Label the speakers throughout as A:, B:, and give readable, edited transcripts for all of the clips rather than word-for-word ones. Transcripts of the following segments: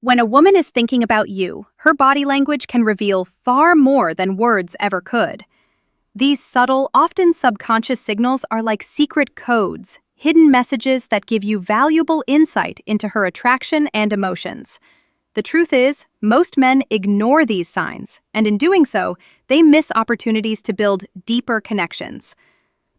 A: When a woman is thinking about you, her body language can reveal far more than words ever could. These subtle, often subconscious signals are like secret codes, hidden messages that give you valuable insight into her attraction and emotions. The truth is, most men ignore these signs, and in doing so, they miss opportunities to build deeper connections.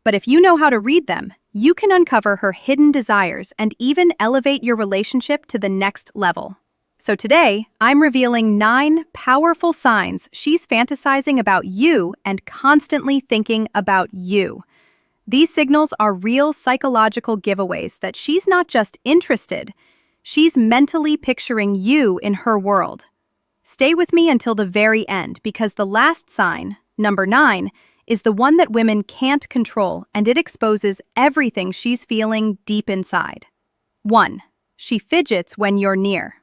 A: But if you know how to read them, you can uncover her hidden desires and even elevate your relationship to the next level. So today, I'm revealing 9 powerful signs she's fantasizing about you and constantly thinking about you. These signals are real psychological giveaways that she's not just interested, she's mentally picturing you in her world. Stay with me until the very end because the last sign, number 9, is the one that women can't control, and it exposes everything she's feeling deep inside. 1. She fidgets when you're near.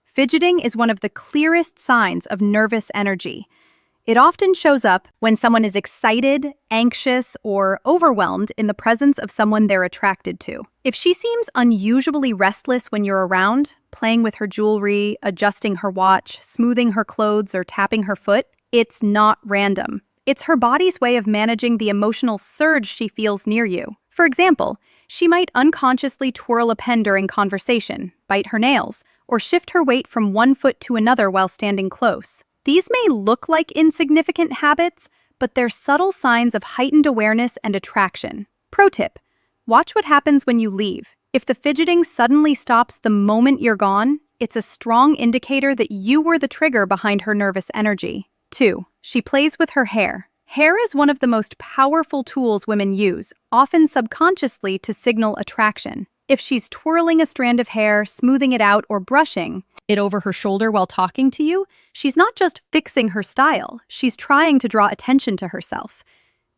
A: Fidgeting is one of the clearest signs of nervous energy. It often shows up when someone is excited, anxious, or overwhelmed in the presence of someone they're attracted to. If she seems unusually restless when you're around, playing with her jewelry, adjusting her watch, smoothing her clothes, or tapping her foot, it's not random. It's her body's way of managing the emotional surge she feels near you. For example, she might unconsciously twirl a pen during conversation, bite her nails, or shift her weight from one foot to another while standing close. These may look like insignificant habits, but they're subtle signs of heightened awareness and attraction. Pro tip: watch what happens when you leave. If the fidgeting suddenly stops the moment you're gone, it's a strong indicator that you were the trigger behind her nervous energy. 2. She plays with her hair. Hair is one of the most powerful tools women use, often subconsciously to signal attraction. If she's twirling a strand of hair, smoothing it out, or brushing it over her shoulder while talking to you, she's not just fixing her style, she's trying to draw attention to herself.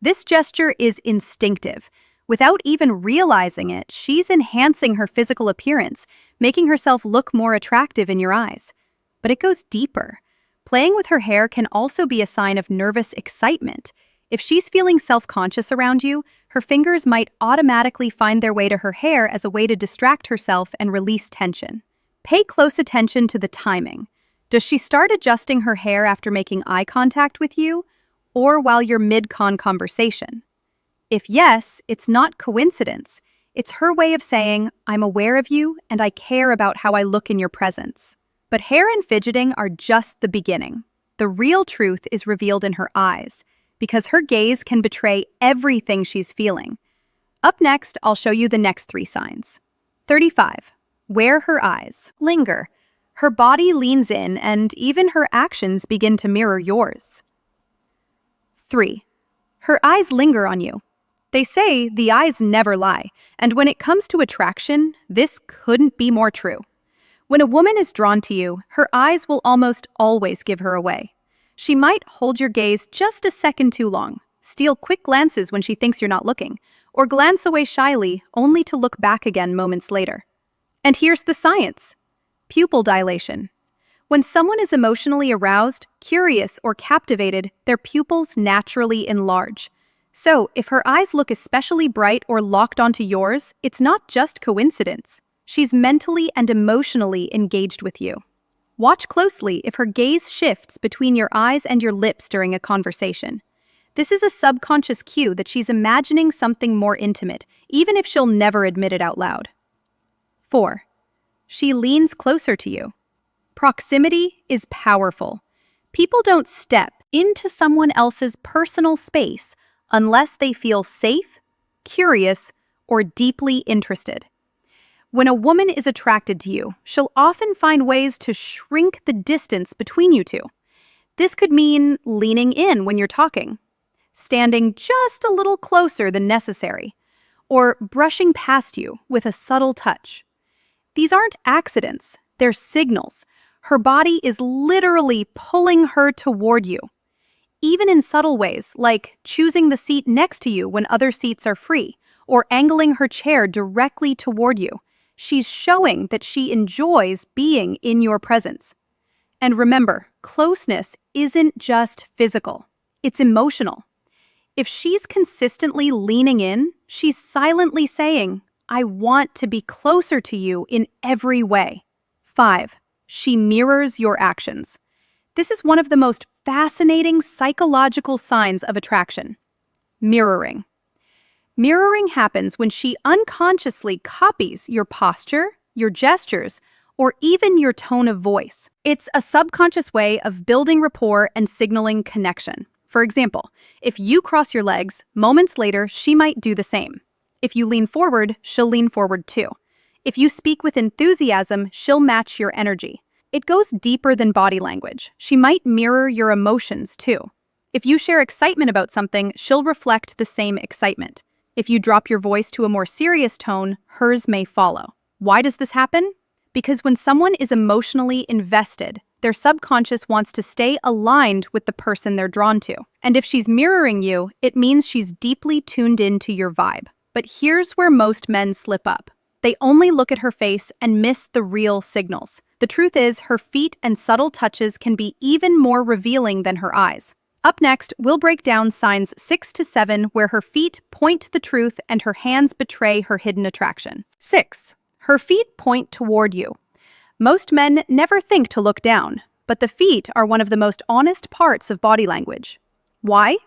A: This gesture is instinctive. Without even realizing it, she's enhancing her physical appearance, making herself look more attractive in your eyes. But it goes deeper. Playing with her hair can also be a sign of nervous excitement. If she's feeling self-conscious around you, her fingers might automatically find their way to her hair as a way to distract herself and release tension. Pay close attention to the timing. Does she start adjusting her hair after making eye contact with you, or while you're mid-con conversation? If yes, it's not coincidence. It's her way of saying, I'm aware of you and I care about how I look in your presence. But hair and fidgeting are just the beginning. The real truth is revealed in her eyes, because her gaze can betray everything she's feeling. Up next, I'll show you the next 3 signs. 35. Where her eyes linger. Her body leans in, and even her actions begin to mirror yours. 3. Her eyes linger on you. They say the eyes never lie, and when it comes to attraction, this couldn't be more true. When a woman is drawn to you, her eyes will almost always give her away. She might hold your gaze just a second too long, steal quick glances when she thinks you're not looking, or glance away shyly only to look back again moments later. And here's the science. Pupil dilation. When someone is emotionally aroused, curious, or captivated, their pupils naturally enlarge. So, if her eyes look especially bright or locked onto yours, it's not just coincidence. She's mentally and emotionally engaged with you. Watch closely if her gaze shifts between your eyes and your lips during a conversation. This is a subconscious cue that she's imagining something more intimate, even if she'll never admit it out loud. 4. She leans closer to you. Proximity is powerful. People don't step into someone else's personal space unless they feel safe, curious, or deeply interested. When a woman is attracted to you, she'll often find ways to shrink the distance between you two. This could mean leaning in when you're talking, standing just a little closer than necessary, or brushing past you with a subtle touch. These aren't accidents, they're signals. Her body is literally pulling her toward you. Even in subtle ways, like choosing the seat next to you when other seats are free, or angling her chair directly toward you, she's showing that she enjoys being in your presence. And remember, closeness isn't just physical, it's emotional. If she's consistently leaning in, she's silently saying, I want to be closer to you in every way. 5. she mirrors your actions. This is one of the most fascinating psychological signs of attraction. Mirroring. Mirroring happens when she unconsciously copies your posture, your gestures, or even your tone of voice. It's a subconscious way of building rapport and signaling connection. For example, if you cross your legs, moments later, she might do the same. If you lean forward, she'll lean forward too. If you speak with enthusiasm, she'll match your energy. It goes deeper than body language. She might mirror your emotions too. If you share excitement about something, she'll reflect the same excitement. If you drop your voice to a more serious tone, hers may follow. Why does this happen? Because when someone is emotionally invested, their subconscious wants to stay aligned with the person they're drawn to. And if she's mirroring you, it means she's deeply tuned into your vibe. But here's where most men slip up. They only look at her face and miss the real signals. The truth is, her feet and subtle touches can be even more revealing than her eyes. Up next, we'll break down signs 6 to 7 where her feet point to the truth and her hands betray her hidden attraction. 6. Her feet point toward you. Most men never think to look down, but the feet are one of the most honest parts of body language. Why?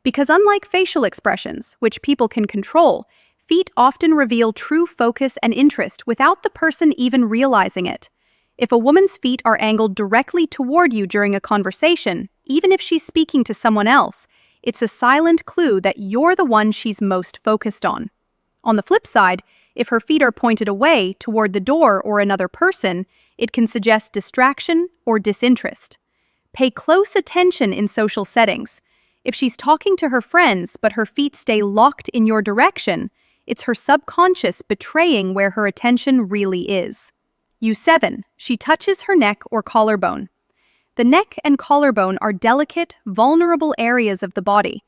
A: Because unlike facial expressions, which people can control, feet often reveal true focus and interest without the person even realizing it. If a woman's feet are angled directly toward you during a conversation, even if she's speaking to someone else, it's a silent clue that you're the one she's most focused on. On the flip side, if her feet are pointed away toward the door or another person, it can suggest distraction or disinterest. Pay close attention in social settings. If she's talking to her friends but her feet stay locked in your direction, it's her subconscious betraying where her attention really is. U7. She touches her neck or collarbone. The neck and collarbone are delicate, vulnerable areas of the body.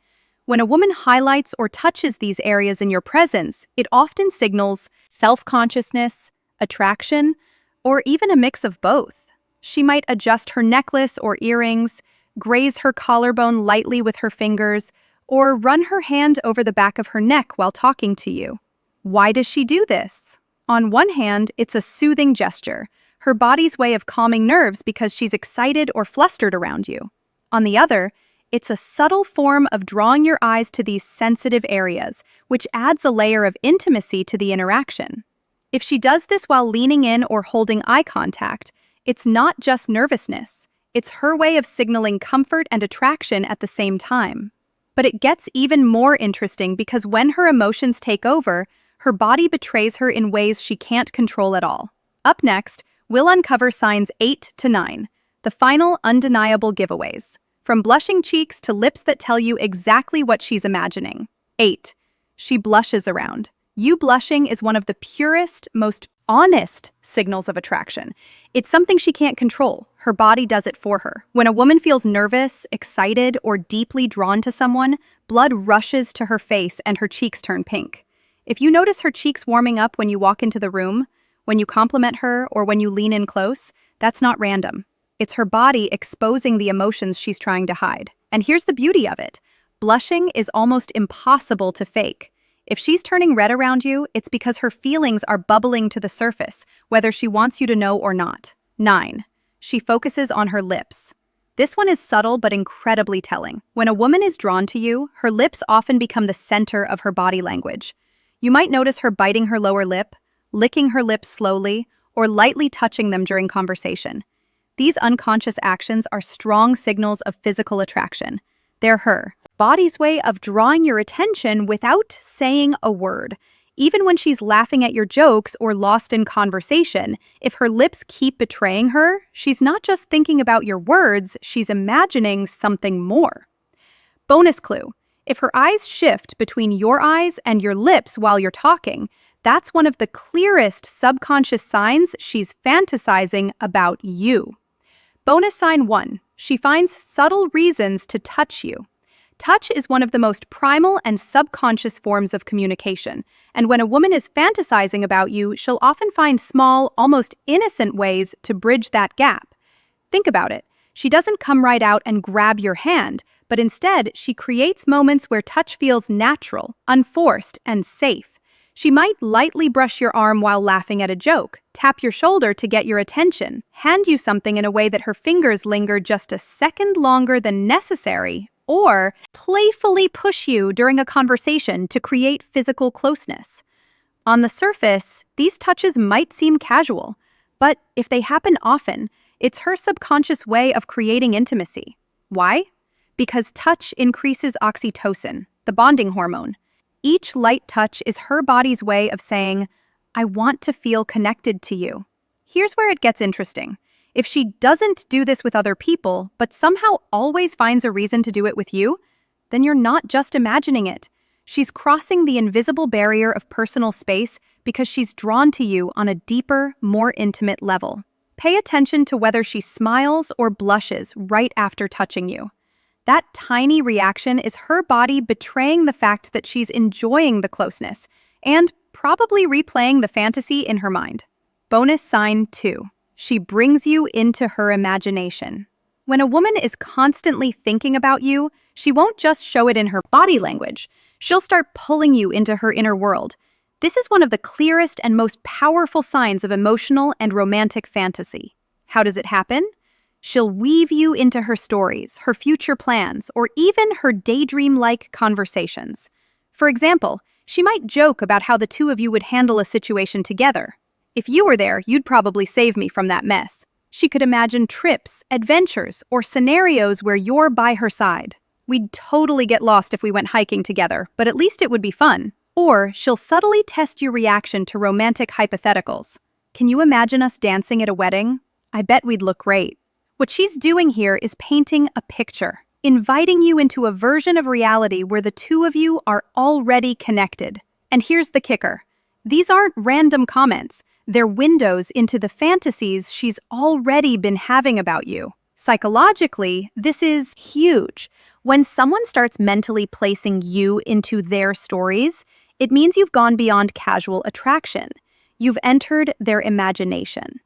A: When a woman highlights or touches these areas in your presence, it often signals self-consciousness, attraction, or even a mix of both. She might adjust her necklace or earrings, graze her collarbone lightly with her fingers, or run her hand over the back of her neck while talking to you. Why does she do this? On one hand, it's a soothing gesture, her body's way of calming nerves because she's excited or flustered around you. On the other, it's a subtle form of drawing your eyes to these sensitive areas, which adds a layer of intimacy to the interaction. If she does this while leaning in or holding eye contact, it's not just nervousness. It's her way of signaling comfort and attraction at the same time. But it gets even more interesting because when her emotions take over, her body betrays her in ways she can't control at all. Up next, we'll uncover signs 8 to 9, the final undeniable giveaways. From blushing cheeks to lips that tell you exactly what she's imagining. 8. She blushes around. You blushing is one of the purest, most honest signals of attraction. It's something she can't control. Her body does it for her. When a woman feels nervous, excited, or deeply drawn to someone, blood rushes to her face and her cheeks turn pink. If you notice her cheeks warming up when you walk into the room, when you compliment her, or when you lean in close, that's not random. It's her body exposing the emotions she's trying to hide. And here's the beauty of it. Blushing is almost impossible to fake. If she's turning red around you, it's because her feelings are bubbling to the surface, whether she wants you to know or not. 9. She focuses on her lips. This one is subtle but incredibly telling. When a woman is drawn to you, her lips often become the center of her body language. You might notice her biting her lower lip, licking her lips slowly, or lightly touching them during conversation. These unconscious actions are strong signals of physical attraction. They're her body's way of drawing your attention without saying a word. Even when she's laughing at your jokes or lost in conversation, if her lips keep betraying her, she's not just thinking about your words, she's imagining something more. Bonus clue. If her eyes shift between your eyes and your lips while you're talking, that's one of the clearest subconscious signs she's fantasizing about you. Bonus sign 1. She finds subtle reasons to touch you. Touch is one of the most primal and subconscious forms of communication, and when a woman is fantasizing about you, she'll often find small, almost innocent ways to bridge that gap. Think about it. She doesn't come right out and grab your hand, but instead, she creates moments where touch feels natural, unforced, and safe. She might lightly brush your arm while laughing at a joke, tap your shoulder to get your attention, hand you something in a way that her fingers linger just a second longer than necessary, or playfully push you during a conversation to create physical closeness. On the surface, these touches might seem casual, but if they happen often, it's her subconscious way of creating intimacy. Why? Because touch increases oxytocin, the bonding hormone. Each light touch is her body's way of saying, "I want to feel connected to you." Here's where it gets interesting. If she doesn't do this with other people, but somehow always finds a reason to do it with you, then you're not just imagining it. She's crossing the invisible barrier of personal space because she's drawn to you on a deeper, more intimate level. Pay attention to whether she smiles or blushes right after touching you. That tiny reaction is her body betraying the fact that she's enjoying the closeness and probably replaying the fantasy in her mind. Bonus sign 2. She brings you into her imagination. When a woman is constantly thinking about you, she won't just show it in her body language. She'll start pulling you into her inner world. This is one of the clearest and most powerful signs of emotional and romantic fantasy. How does it happen? She'll weave you into her stories, her future plans, or even her daydream-like conversations. For example, she might joke about how the two of you would handle a situation together. "If you were there, you'd probably save me from that mess." She could imagine trips, adventures, or scenarios where you're by her side. "We'd totally get lost if we went hiking together, but at least it would be fun." Or she'll subtly test your reaction to romantic hypotheticals. "Can you imagine us dancing at a wedding? I bet we'd look great." What she's doing here is painting a picture, inviting you into a version of reality where the two of you are already connected. And here's the kicker. These aren't random comments. They're windows into the fantasies she's already been having about you. Psychologically, this is huge. When someone starts mentally placing you into their stories, it means you've gone beyond casual attraction. You've entered their imagination.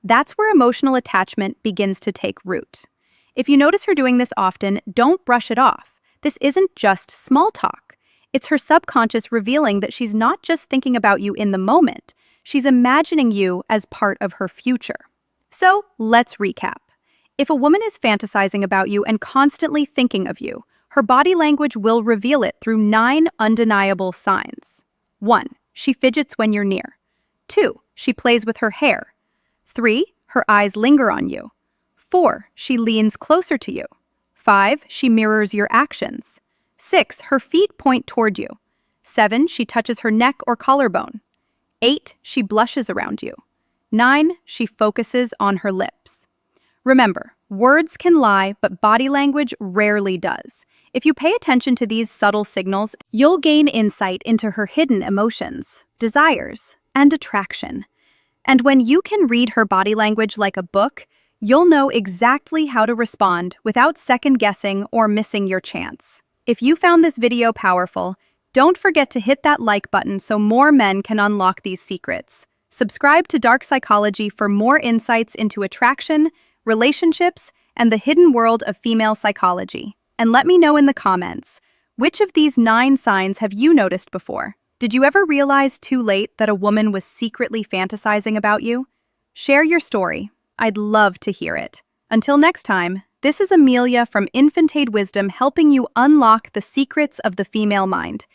A: That's where emotional attachment begins to take root. If you notice her doing this often, don't brush it off. This isn't just small talk. It's her subconscious revealing that she's not just thinking about you in the moment. She's imagining you as part of her future. So, let's recap. If a woman is fantasizing about you and constantly thinking of you, her body language will reveal it through 9 undeniable signs. 1. She fidgets when you're near. 2. She plays with her hair. 3. Her eyes linger on you. 4. She leans closer to you. 5. She mirrors your actions. 6. Her feet point toward you. 7. She touches her neck or collarbone. 8. She blushes around you. 9. She focuses on her lips. Remember, words can lie, but body language rarely does. If you pay attention to these subtle signals, you'll gain insight into her hidden emotions, desires, and attraction. And when you can read her body language like a book, you'll know exactly how to respond without second-guessing or missing your chance. If you found this video powerful, don't forget to hit that like button so more men can unlock these secrets. Subscribe to Dark Psychology for more insights into attraction, relationships, and the hidden world of female psychology. And let me know in the comments, which of these 9 signs have you noticed before? Did you ever realize too late that a woman was secretly fantasizing about you? Share your story. I'd love to hear it. Until next time, this is Amelia from Infantade Wisdom helping you unlock the secrets of the female mind.